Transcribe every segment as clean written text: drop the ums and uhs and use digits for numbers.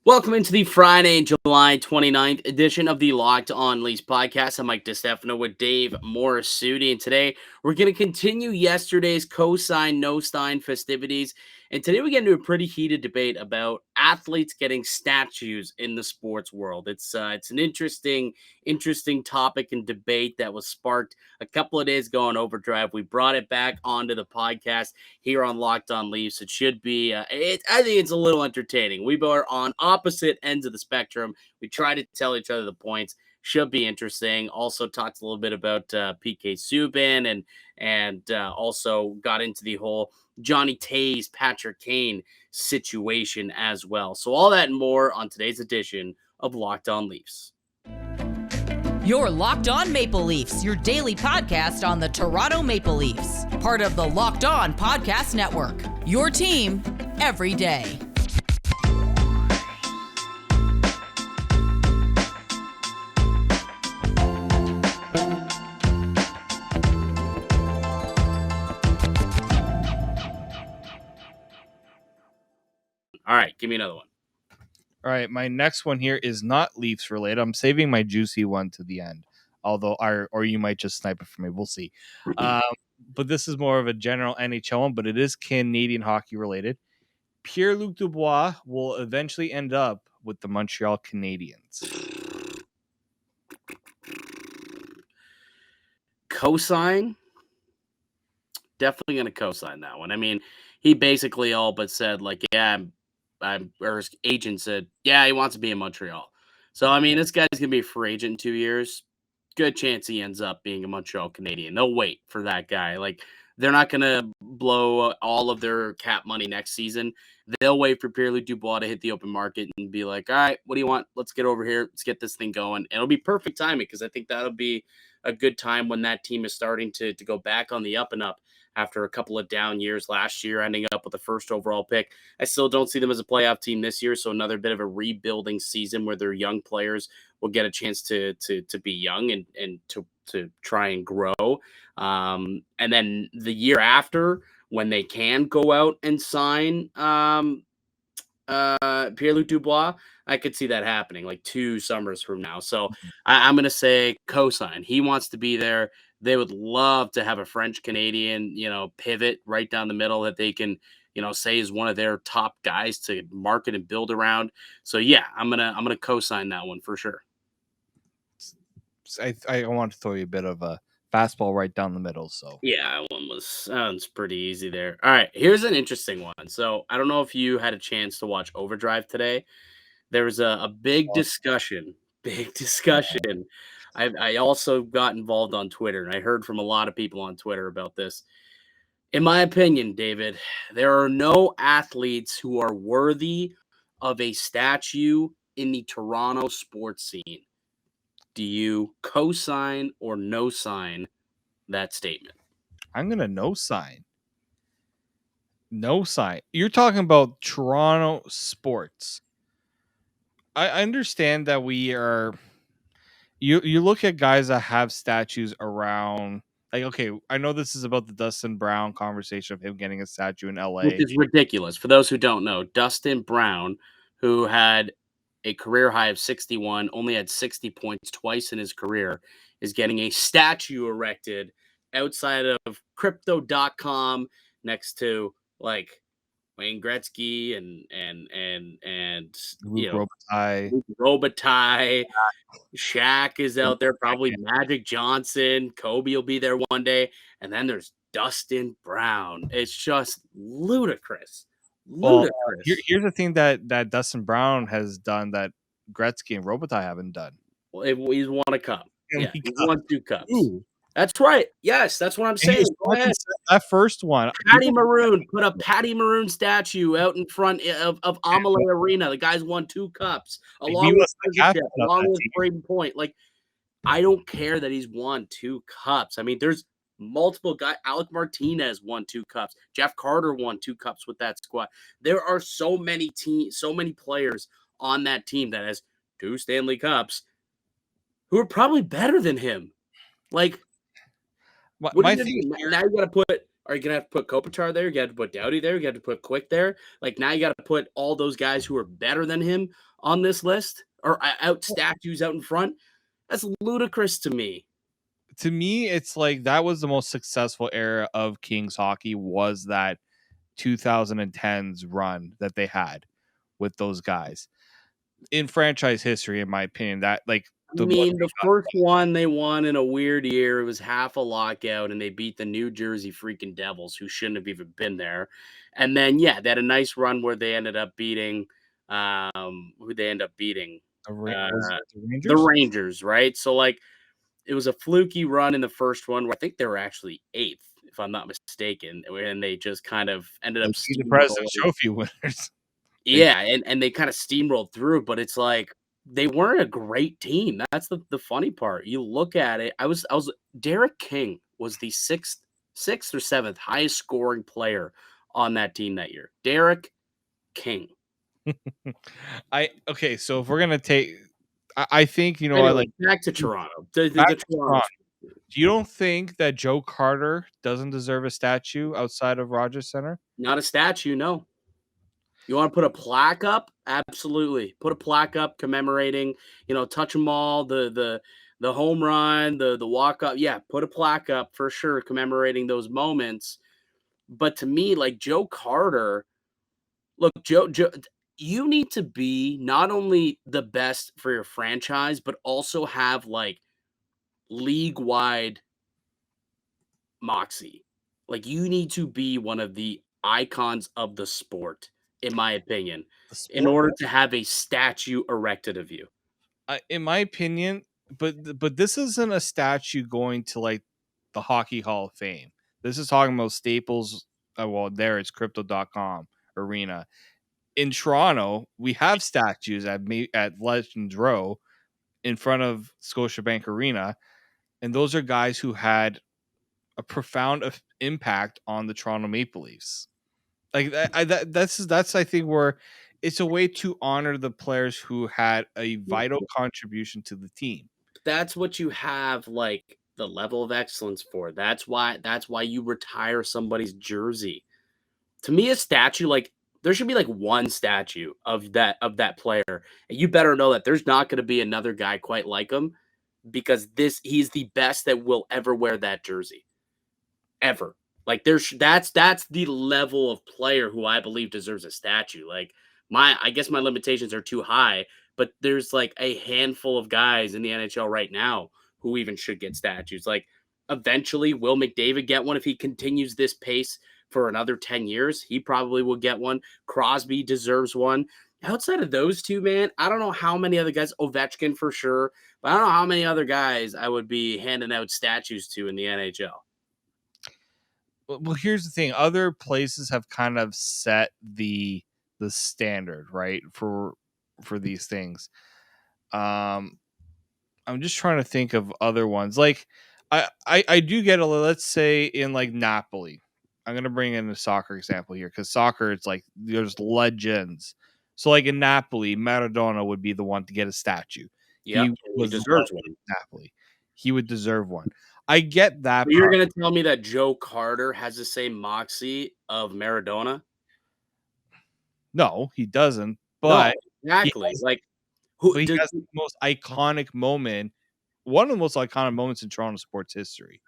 Welcome into the Friday, July 29th edition of the Locked On Leafs podcast. I'm Mike DiStefano with Dave Morassutti, and today we're going to continue yesterday's co-sign, no-sign festivities. And today we get into a pretty heated debate about athletes getting statues in the sports world. It's an interesting topic and debate that was sparked a couple of days ago on Overdrive. We brought it back onto the podcast here on Locked On Leafs. It should be, I think it's a little entertaining. We are on opposite ends of the spectrum. We try to tell each other the points. Should be interesting. Also talked a little bit about PK Subban and also got into the whole Johnny Toews, Patrick Kane situation as well. So all that and more on today's edition of Locked On Leafs. You're Locked On Maple Leafs, your daily podcast on the Toronto Maple Leafs. Part of the Locked On Podcast Network, your team every day. All right, give me another one. All right, my next one here is not Leafs related. I'm saving my juicy one to the end, or you might just snipe it for me. We'll see. But this is more of a general NHL one, but it is Canadian hockey related. Pierre-Luc Dubois will eventually end up with the Montreal Canadiens. Cosign? Definitely going to cosign that one. I mean, he basically all but said, like, yeah, or his agent said, yeah, he wants to be in Montreal. So, I mean, this guy's going to be a free agent in 2 years. Good chance he ends up being a Montreal Canadian. They'll wait for that guy. Like, they're not going to blow all of their cap money next season. They'll wait for Pierre-Luc Dubois to hit the open market and be like, all right, what do you want? Let's get over here. Let's get this thing going. And it'll be perfect timing because I think that'll be a good time when that team is starting to go back on the up and up after a couple of down years last year, ending up with the first overall pick. I still don't see them as a playoff team this year, so another bit of a rebuilding season where their young players will get a chance to be young and to try and grow. And then the year after, when they can go out and sign Pierre-Luc Dubois, I could see that happening like 2 summers from now. So I'm going to say cosign. He wants to be there. They would love to have a French Canadian, pivot right down the middle that they can, say is one of their top guys to market and build around. So yeah, I'm gonna co-sign that one for sure. I want to throw you a bit of a fastball right down the middle. So yeah, that one sounds pretty easy there. All right, here's an interesting one. So I don't know if you had a chance to watch Overdrive today. There was a big discussion. I also got involved on Twitter, and I heard from a lot of people on Twitter about this. In my opinion, David, there are no athletes who are worthy of a statue in the Toronto sports scene. Do you co-sign or no-sign that statement? I'm going to no-sign. No-sign. You're talking about Toronto sports. I understand that we are... You look at guys that have statues around, like, okay, I know this is about the Dustin Brown conversation of him getting a statue in LA. Which is ridiculous. For those who don't know, Dustin Brown, who had a career high of 61, only had 60 points twice in his career, is getting a statue erected outside of crypto.com next to like Wayne Gretzky and Luc Robitaille. Shaq is out there, probably Magic Johnson. Kobe will be there one day. And then there's Dustin Brown. It's just ludicrous. Well, here's the thing that Dustin Brown has done that Gretzky and Robitaille haven't done. Well, he's won a cup. Yeah, he's won 2 cups. Ooh. That's right. Yes, that's what I'm saying. Go ahead. That first one. Patty Maroon. Put a Patty Maroon statue out in front of Amalie Arena. The guy's won 2 cups. Along with Braden Point. Like, I don't care that he's won 2 cups. I mean, there's multiple guys. Alec Martinez won 2 cups. Jeff Carter won 2 cups with that squad. There are so many players on that team that has 2 Stanley Cups who are probably better than him. Like, now you got to put Are you gonna have to put Kopitar there? You have to put Doughty there. You have to put Quick there. Like now, you got to put all those guys who are better than him on this list or out statues out in front. That's ludicrous to me. To me, it's like that was the most successful era of Kings hockey was that 2010s run that they had with those guys in franchise history, in my opinion. That like I mean, the first one they won in a weird year. It was half a lockout, and they beat the New Jersey freaking Devils, who shouldn't have even been there. And then, yeah, they had a nice run where they ended up beating who they end up beating the Rangers, right? So like, it was a fluky run in the first one where I think they were actually 8th, if I'm not mistaken, and they just kind of ended up the President's Trophy winners. Yeah, and they kind of steamrolled through, but it's like they weren't a great team. That's the funny part. You look at it. I was Derek King was the sixth or seventh highest scoring player on that team that year. Derek King. Okay, so if we're gonna take, I think Anyway, I like back to Toronto. Toronto. You don't think that Joe Carter doesn't deserve a statue outside of Rogers Center? Not a statue, no. You want to put a plaque up? Absolutely. Put a plaque up commemorating, touch them all, the home run, the walk up. Yeah, put a plaque up for sure commemorating those moments. But to me, like Joe Carter, look, Joe, you need to be not only the best for your franchise, but also have like league wide moxie. Like you need to be one of the icons of the sport, in my opinion, in order to have a statue erected of you. In my opinion, but this isn't a statue going to like the Hockey Hall of Fame. This is talking about Staples. Well, there it's Crypto.com Arena. In Toronto, we have statues at Legends Row in front of Scotiabank Arena, and those are guys who had a profound impact on the Toronto Maple Leafs. Like that's I think where it's a way to honor the players who had a vital contribution to the team. That's what you have like the level of excellence for. That's why you retire somebody's jersey. To me, a statue, like there should be like one statue of that player. And you better know that there's not going to be another guy quite like him because he's the best that will ever wear that jersey. Ever. Like that's the level of player who I believe deserves a statue. Like I guess my limitations are too high, but there's like a handful of guys in the NHL right now who even should get statues. Like eventually will McDavid get one if he continues this pace for another 10 years? He probably will get one. Crosby deserves one. Outside of those two, man, I don't know how many other guys, Ovechkin for sure, but I don't know how many other guys I would be handing out statues to in the NHL. Well, here's the thing: other places have kind of set the standard, right, for these things. I'm just trying to think of other ones. Like I do get let's say in like Napoli. I'm gonna bring in a soccer example here because soccer, it's like there's legends. So like in Napoli, Maradona would be the one to get a statue. Yeah, he deserves one. Napoli. He would deserve one. I get that. But you're going to tell me that Joe Carter has the same moxie of Maradona? No, he doesn't. But no, exactly. He has the most iconic moment, one of the most iconic moments in Toronto sports history.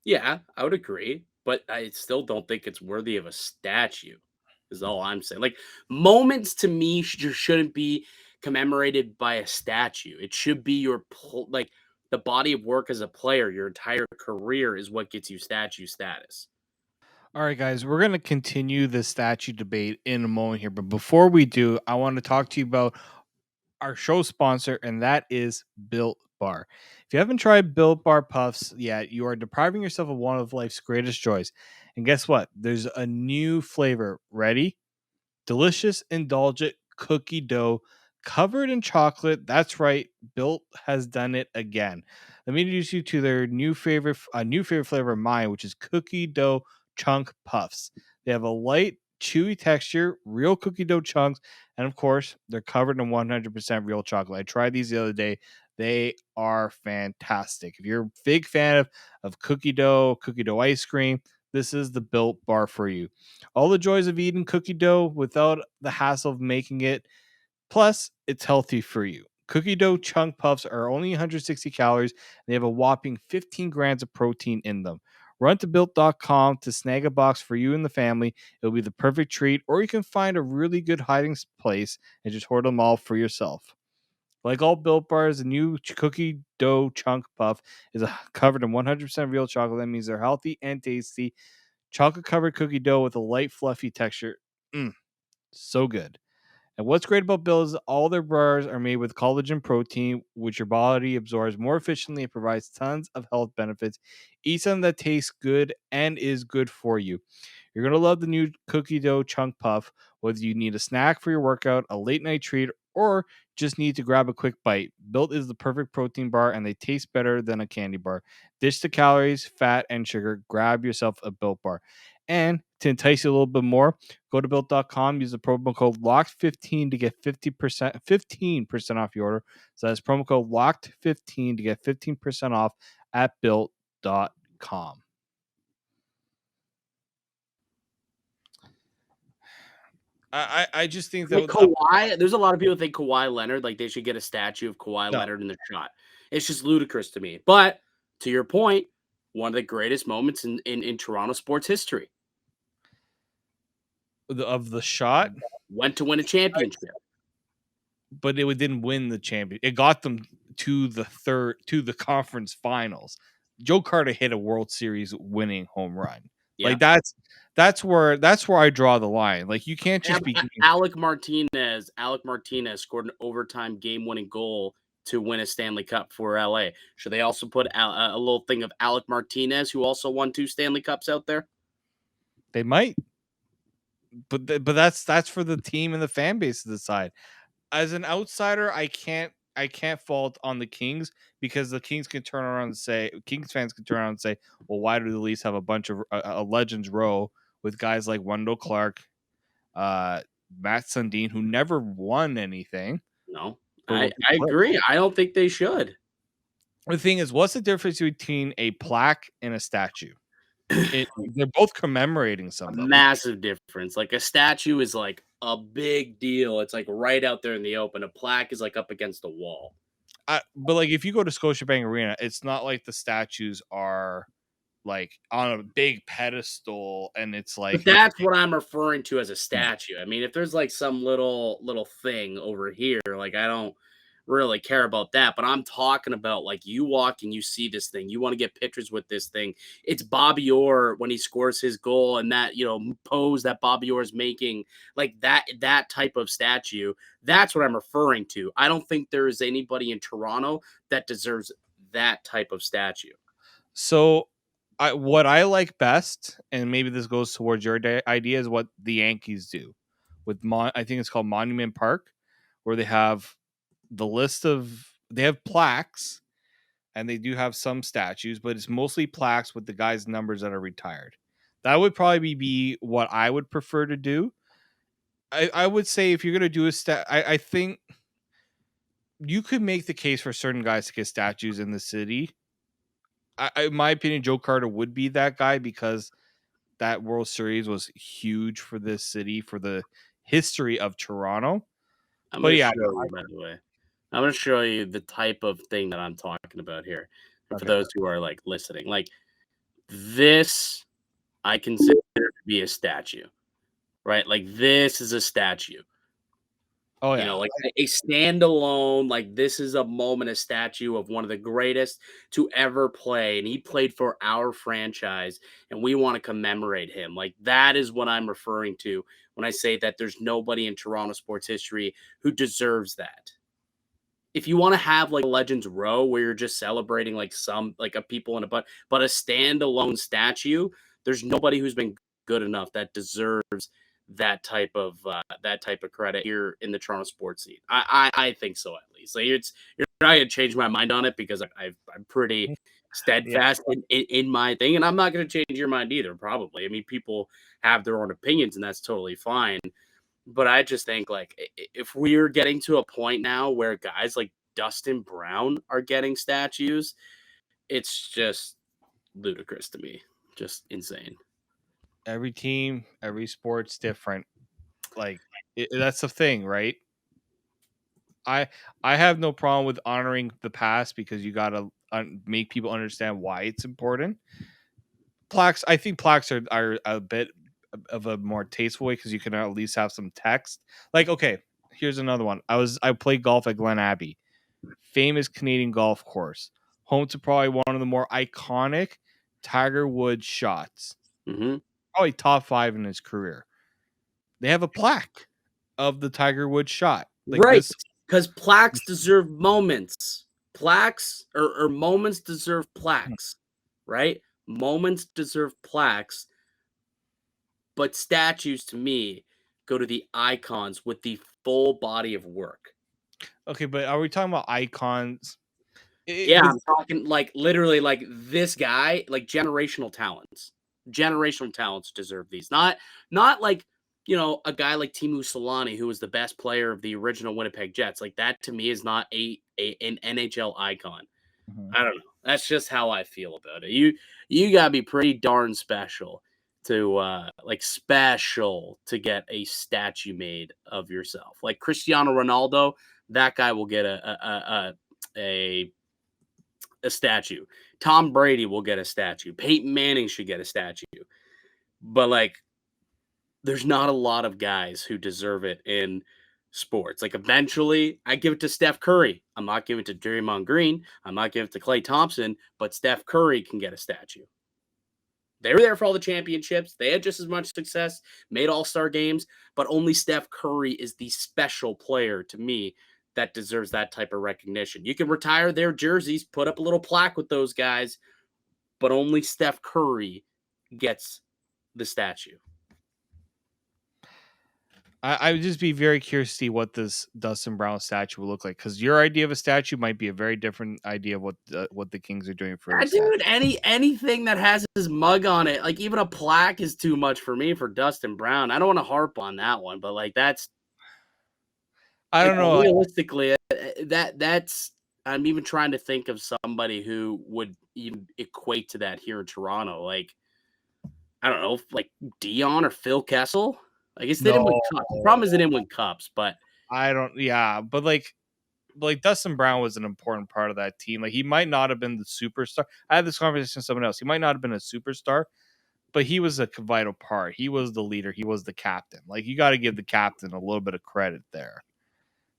Yeah, I would agree, but I still don't think it's worthy of a statue. Is all I'm saying. Like moments to me shouldn't be commemorated by a statue. It should be your like the body of work as a player, your entire career is what gets you statue status. All right, guys, we're going to continue the statue debate in a moment here. But before we do, I want to talk to you about our show sponsor, and that is Built Bar. If you haven't tried Built Bar Puffs yet, you are depriving yourself of one of life's greatest joys. And guess what? There's a new flavor. Ready? Delicious, indulgent cookie dough covered in chocolate. That's right. Built has done it again. Let me introduce you to their new favorite flavor of mine, which is cookie dough chunk puffs. They have a light, chewy texture, real cookie dough chunks, and of course, they're covered in 100% real chocolate. I tried these the other day. They are fantastic. If you're a big fan of cookie dough ice cream, this is the Built Bar for you. All the joys of eating cookie dough without the hassle of making it. Plus, it's healthy for you. Cookie dough chunk puffs are only 160 calories, and they have a whopping 15 grams of protein in them. Run to built.com to snag a box for you and the family. It'll be the perfect treat, or you can find a really good hiding place and just hoard them all for yourself. Like all Built Bars, the new cookie dough chunk puff is covered in 100% real chocolate. That means they're healthy and tasty. Chocolate covered cookie dough with a light, fluffy texture. So good. And what's great about Bill is all their bars are made with collagen protein, which your body absorbs more efficiently and provides tons of health benefits. Eat something that tastes good and is good for you. You're going to love the new cookie dough chunk puff, whether you need a snack for your workout, a late night treat, or just need to grab a quick bite. Built is the perfect protein bar, and they taste better than a candy bar. Dish the calories, fat, and sugar. Grab yourself a Built Bar. And to entice you a little bit more, go to built.com, use the promo code LOCKED15 to get 15% off your order. So that's promo code LOCKED15 to get 15% off at built.com. I just think that like Kawhi, there's a lot of people think Kawhi Leonard, like they should get a statue of Kawhi Leonard in their shot. It's just ludicrous to me. But to your point, one of the greatest moments in Toronto sports history. Of the shot? Went to win a championship. But it didn't win the champion. It got them to the conference finals. Joe Carter hit a World Series winning home run. Yeah. Like that's where I draw the line. Like you can't just be Alec Martinez scored an overtime game-winning goal to win a Stanley Cup for LA. Should they also put a little thing of Alec Martinez, who also won 2 Stanley Cups, out there? They might. But that's for the team and the fan base to decide. As an outsider, I can't fault on the Kings, because the Kings fans can turn around and say, well, why do the Leafs have a bunch of a Legends row with guys like Wendell Clark, Matt Sundin, who never won anything? No, I agree. I don't think they should. The thing is, what's the difference between a plaque and a statue? They're both commemorating something. A massive difference. Like a statue is like a big deal. It's like right out there in the open. A plaque is like up against the wall. But like if you go to Scotiabank Arena, it's not like the statues are like on a big pedestal, and it's like. But that's what I'm referring to as a statue. I mean, if there's like some little thing over here, like I don't really care about that, but I'm talking about like you walk and you see this thing, you want to get pictures with this thing. It's Bobby Orr when he scores his goal, and that, you know, pose that Bobby Orr is making, like that type of statue. That's what I'm referring to. I don't think there is anybody in Toronto that deserves that type of statue. So what I like best, and maybe this goes towards your idea, is what the Yankees do with I think it's called Monument Park, where they have the list of, they have plaques, and they do have some statues, but it's mostly plaques with the guys' numbers that are retired. That would probably be what I would prefer to do. I would say if you're going to do a I think you could make the case for certain guys to get statues in the city. In my opinion, Joe Carter would be that guy, because that World Series was huge for this city, for the history of Toronto. By the way, I'm going to show you the type of thing that I'm talking about here. Okay. For those who are like listening, like this, I consider to be a statue, right? Like this is a statue. Oh, yeah. You know, like a standalone, like this is a moment, a statue of one of the greatest to ever play. And he played for our franchise, and we want to commemorate him. Like that is what I'm referring to when I say that there's nobody in Toronto sports history who deserves that. If you want to have like a Legends row where you're just celebrating like some, like a people in a but a standalone statue, there's nobody who's been good enough that deserves that type of credit here in the Toronto sports scene. I think so, at least. Like you're not gonna change my mind on it, because I'm pretty steadfast in my thing, and I'm not gonna change your mind either. Probably. I mean, people have their own opinions, and that's totally fine. But I just think, like, if we're getting to a point now where guys like Dustin Brown are getting statues, it's just ludicrous to me. Just insane. Every team, every sport's different. Like that's the thing, right? I I have no problem with honoring the past because you got to make people understand why it's important. Plaques, I think plaques are a bit of a more tasteful way because you can at least have some text. Like, okay, here's another one. I played golf at Glen Abbey, famous Canadian golf course, home to probably one of the more iconic Tiger Woods shots, Mm-hmm. probably top 5 in his career. They have a plaque of the Tiger Woods shot. Like Right, this, because plaques deserve moments. Plaques or moments deserve plaques, right? Moments deserve plaques, but statues to me go to the icons with the full body of work. okay, but are we talking about icons? Yeah, But I'm talking like literally like this guy, like generational talents. Generational talents deserve these. Not like, a guy like Timu Solani, who was the best player of the original Winnipeg Jets. Like that to me is not an NHL icon. Mhm. I don't know. That's just how I feel about it. You gotta be pretty darn special to special to get a statue made of yourself. Like Cristiano Ronaldo, that guy will get a a statue. Tom Brady will get a statue. Peyton Manning should get a statue. But like, there's not a lot of guys who deserve it in sports. Like, eventually, I give it to Steph Curry. I'm not giving it to Draymond Green. I'm not giving it to Klay Thompson. But Steph Curry can get a statue. They were there for all the championships. They had just as much success, made all-star games, but only Steph Curry is the special player to me that deserves that type of recognition. You can retire their jerseys, put up a little plaque with those guys, but only Steph Curry gets the statue. I would just be very curious to see what this Dustin Brown statue will look like because your idea of a statue might be a very different idea of what the Kings are doing for a statue. Dude, anything that has his mug on it, like even a plaque is too much for me for Dustin Brown. I don't want to harp on that one, but like that's I don't know. realistically, that's I'm even trying to think of somebody who would even equate to that here in Toronto. Like, I don't know, like Dion or Phil Kessel. I guess they didn't win cups. The problem is they didn't win cups, but I don't. Yeah, but like Dustin Brown was an important part of that team. Like he might not have been the superstar. I had this conversation with someone else. He might not have been a superstar, but he was a vital part. He was the leader. He was the captain. Like you got to give the captain a little bit of credit there.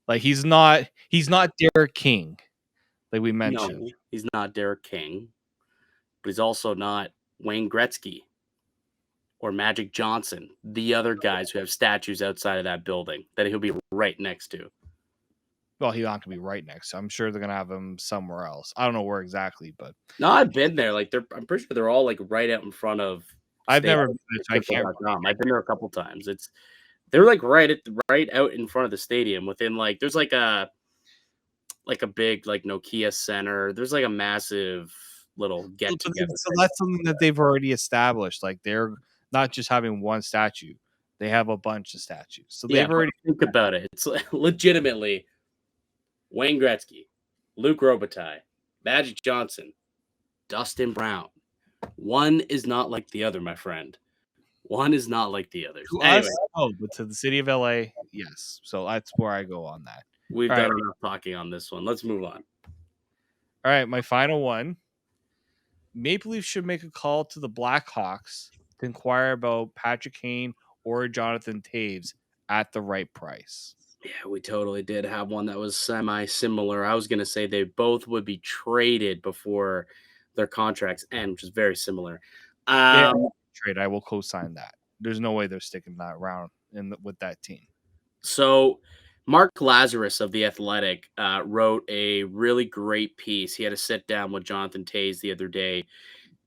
Like he's not Derek King, like we mentioned. no, he's not Derek King, but he's also not Wayne Gretzky or Magic Johnson, the other guys who have statues outside of that building that he'll be right next to. Well, he's not gonna be right next. So I'm sure they're gonna have him somewhere else. I don't know where exactly, but No, I've been there. Like I'm pretty sure they're all like right out in front of. I've never been. I can't. I've been there a couple times. They're like right out in front of the stadium. Within like there's like a big like Nokia center. There's like a massive little get together. So that's something that they've already established. Like they're not just having one statue; they have a bunch of statues. So they've already think about it. It's legitimately Wayne Gretzky, Luc Robitaille, Magic Johnson, Dustin Brown. One is not like the other, my friend. One is not like the others. Anyway, but to the city of LA, yes. So that's where I go on that. we've All done right. enough talking on this one. Let's move on. All right, my final one. Maple Leafs should make a call to the Blackhawks to inquire about Patrick Kane or Jonathan Toews at the right price. Yeah, we totally did have one that was semi-similar. I was going to say they both would be traded before their contracts end, which is very similar. Trade. I will co-sign that. There's no way they're sticking that around with that team. So Mark Lazarus of The Athletic wrote a really great piece. He had a sit down with Jonathan Toews the other day,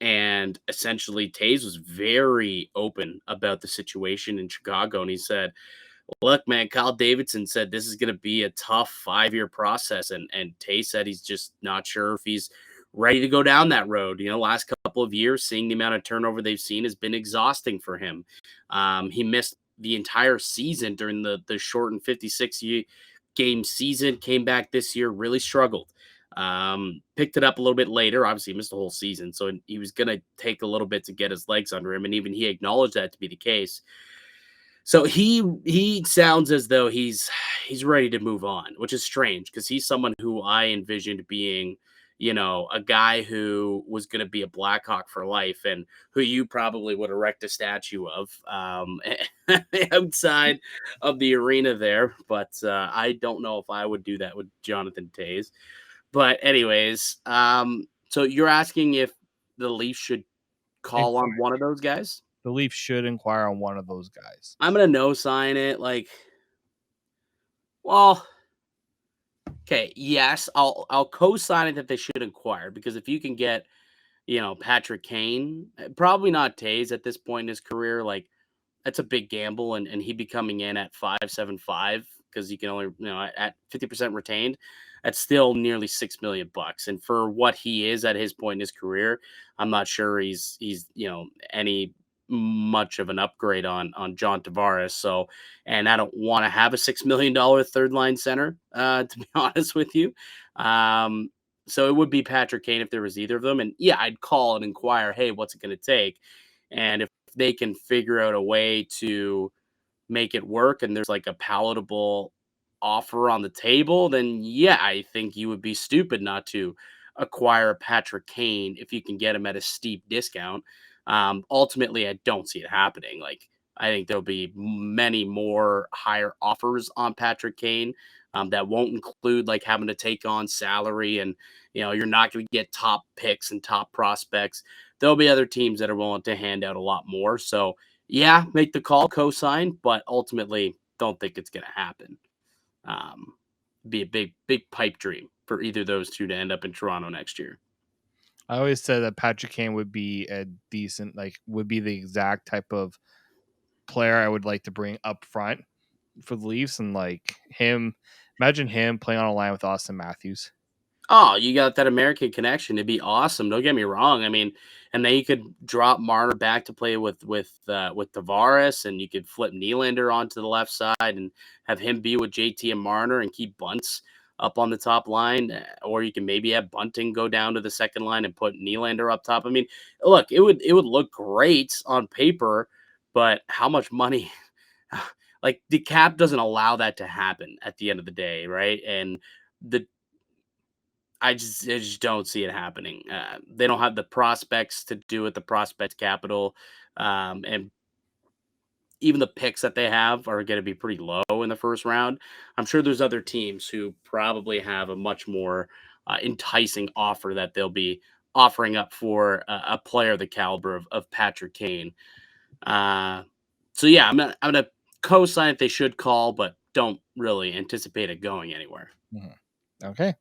and essentially Toews was very open about the situation in Chicago, and he said, look, man, Kyle Davidson said this is going to be a tough 5-year process. And Toews said he's just not sure if he's ready to go down that road. Last couple of years, seeing the amount of turnover they've seen has been exhausting for him. He missed the entire season during the shortened 56 game season, came back this year, really struggled. Picked it up a little bit later. Obviously, he missed the whole season, so he was going to take a little bit to get his legs under him, and even he acknowledged that to be the case. So he sounds as though he's ready to move on, which is strange because he's someone who I envisioned being, a guy who was going to be a Blackhawk for life and who you probably would erect a statue of outside of the arena there. But I don't know if I would do that with Jonathan Toews. But anyways, so you're asking if the Leafs should call on one of those guys? The Leafs should inquire on one of those guys. I'm gonna no sign it. Well, okay, yes, I'll co-sign it that they should inquire because if you can get, Patrick Kane, probably not Tays at this point in his career, that's a big gamble, and he'd be coming in at 5.75 because you can only, at 50% retained, that's still nearly $6 million. And for what he is at his point in his career, I'm not sure he's any much of an upgrade on John Tavares. So, and I don't want to have a $6 million third line center, to be honest with you. So it would be Patrick Kane if there was either of them. And yeah, I'd call and inquire, hey, what's it going to take? And if they can figure out a way to make it work and there's like a palatable offer on the table, then yeah, I think you would be stupid not to acquire Patrick Kane if you can get him at a steep discount. Ultimately, I don't see it happening. I think there'll be many more higher offers on Patrick Kane that won't include having to take on salary and you're not going to get top picks and top prospects. There'll be other teams that are willing to hand out a lot more. So yeah, make the call, co-sign, but ultimately don't think it's going to happen. Be a big pipe dream for either of those two to end up in Toronto next year. I always said that Patrick Kane would be a decent, would be the exact type of player I would like to bring up front for the Leafs. And imagine him playing on a line with Austin Matthews. Oh, you got that American connection. It'd be awesome. Don't get me wrong. I mean, and then you could drop Marner back to play with Tavares, and you could flip Nylander onto the left side and have him be with JT and Marner and keep Bunts up on the top line, or you can maybe have Bunting go down to the second line and put Nylander up top. I mean, look, it would look great on paper, but how much money? The cap doesn't allow that to happen at the end of the day, right? And I just don't see it happening. They don't have the prospects to do it, the prospect capital, and even the picks that they have are going to be pretty low in the first round. I'm sure there's other teams who probably have a much more enticing offer that they'll be offering up for a player the caliber of Patrick Kane. So yeah, I'm gonna co-sign if they should call, but don't really anticipate it going anywhere. Mm-hmm. Okay.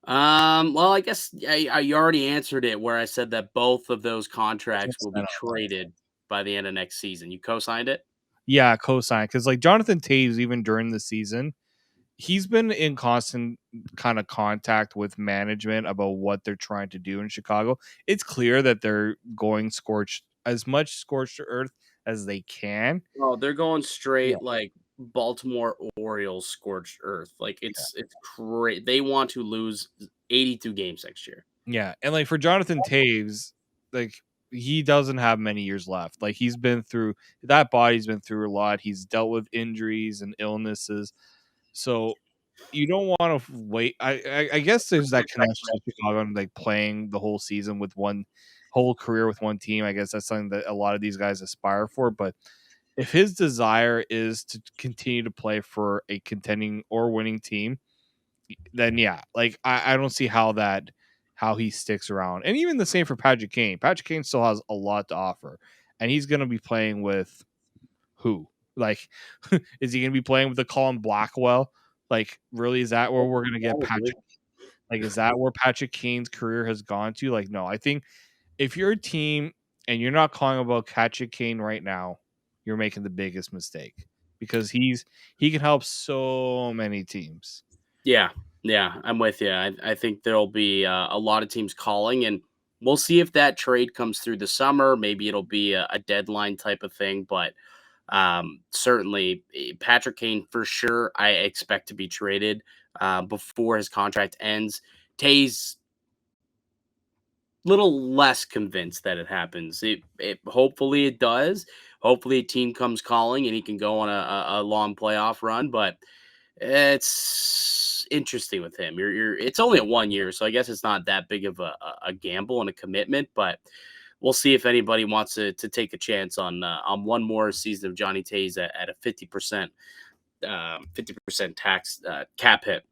Well, I guess I already answered it where I said that both of those contracts will be traded by the end of next season. You co-signed it? Yeah, co-signed. Because Jonathan Toews, even during the season, he's been in constant kind of contact with management about what they're trying to do in Chicago. It's clear that they're going as much scorched earth as they can. Oh, they're going straight Baltimore Orioles scorched earth. It's great. They want to lose 82 games next year. Yeah, and for Jonathan Toews, he doesn't have many years left. He's been through that body's been through a lot. He's dealt with injuries and illnesses. So you don't want to wait. I guess there's that connection to Chicago and playing the whole season with whole career with one team. I guess that's something that a lot of these guys aspire for. But if his desire is to continue to play for a contending or winning team, then yeah, I don't see how he sticks around. And even the same for Patrick Kane. Patrick Kane still has a lot to offer, and he's going to be playing with who? Is he going to be playing with the Colin Blackwell? Really, is that where we're going to get Patrick? Is that where Patrick Kane's career has gone to? No, I think if you're a team and you're not calling about Patrick Kane right now, you're making the biggest mistake because he can help so many teams. Yeah, I'm with you. I think there'll be a lot of teams calling, and we'll see if that trade comes through the summer. Maybe it'll be a deadline type of thing, but Certainly, Patrick Kane for sure. I expect to be traded before his contract ends. Toews, little less convinced that it happens. It hopefully it does. Hopefully, a team comes calling and he can go on a long playoff run. But it's interesting with him. It's only a 1 year, so I guess it's not that big of a gamble and a commitment. But we'll see if anybody wants to take a chance on one more season of Johnny Toews at a 50% tax cap hit.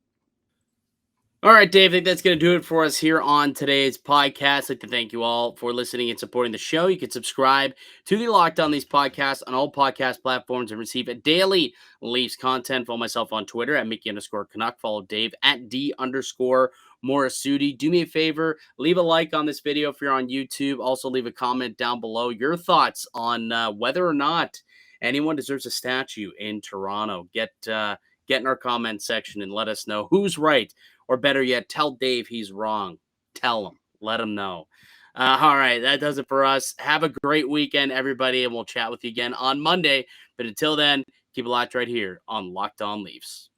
All right, Dave, I think that's going to do it for us here on today's podcast. I'd like to thank you all for listening and supporting the show. You can subscribe to the Locked On Leafs podcast on all podcast platforms and receive a daily Leafs content. Follow myself on Twitter at Mickey_Canuck. Follow Dave at D_Morassutti. Do me a favor, leave a like on this video if you're on YouTube. Also, leave a comment down below your thoughts on whether or not anyone deserves a statue in Toronto. Get in our comment section and let us know who's right. Or better yet, tell Dave he's wrong. Tell him. Let him know. All right, that does it for us. Have a great weekend, everybody, and we'll chat with you again on Monday. But until then, keep it locked right here on Locked On Leafs.